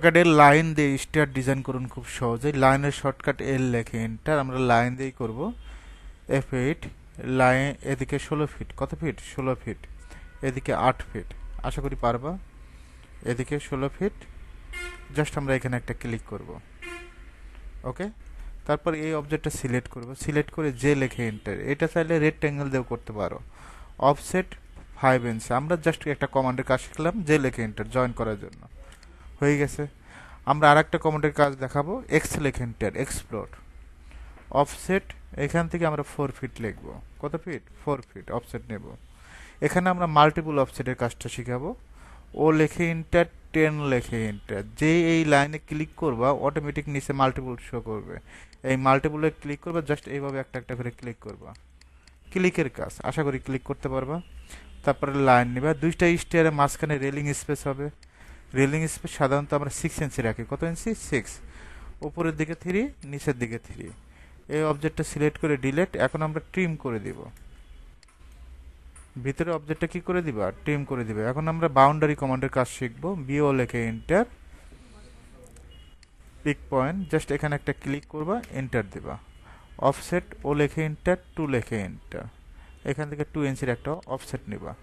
অটোক্যাডের line দিয়ে stair design করুন খুব সহজেই। লাইনের শর্টকাট এল লেখে এন্টার, আমরা লাইন দিয়েই করব। F8 লাইন, এদিকে 16 ফিট, কত ফিট? 16 ফিট, এদিকে 8 ফিট, আশা করি পারবা। এদিকে 16 ফিট, জাস্ট আমরা এখানে একটা ক্লিক করব। ওকে, তারপর এই অবজেক্টটা সিলেক্ট করব, সিলেক্ট করে যে লেখে এন্টার। এটা চাইলে রেক্ট্যাঙ্গেল দিয়েও করতে পারো। অফসেট 5 ইঞ্চি, আমরা জাস্ট একটা কমান্ডের কাজ শিখলাম, যে লেখে এন্টার জয়েন করার জন্য। হয়ে গেছে। আমরা আর একটা কমান্ডের কাজ দেখাবো, এক্স লেখে এন্টার, এক্সপ্লোর। অফসেট এখান থেকে আমরা 4 ফিট লিখব। কত ফিট? 4 ফিট অফসেট নেব। এখানে আমরা মাল্টিপল অফসেটের কাজটা শিখাবো। ও লেখে এন্টার, 10 লেখে এন্টার। যে এই লাইনে ক্লিক করবা অটোমেটিক নিচে মাল্টিপল শো করবে। এই মাল্টিপলে ক্লিক করবা, জাস্ট এইভাবে একটা একটা করে ক্লিক করবা। ক্লিকের কাজ, আশা করি ক্লিক করতে পারবা। তারপরে লাইন নিবা, দুইটা স্টেয়ারের মাঝখানে রেলিং স্পেস হবে। রেলিং স্পেস সাধারণত আমরা 6 ইঞ্চি রাখি। কত ইঞ্চি? 6। উপরের দিকে 3, নিচের দিকে 3। এই অবজেক্টটা সিলেক্ট করে ডিলেট। এখন আমরা ট্রিম করে দিব। ভিতরে অবজেক্টটা কি করে দিবা? ট্রিম করে দিবে। এখন আমরা বাউন্ডারি কমান্ডের কাজ শিখবো। বিও লেখে এন্টার, পিক পয়েন্ট, জাস্ট এখানে একটা ক্লিক করবা, এন্টার দিবা। অফসেট ও লেখে এন্টার, 2 লেখে এন্টার। এখান থেকে 2 ইঞ্চির একটা অফসেট নিবা।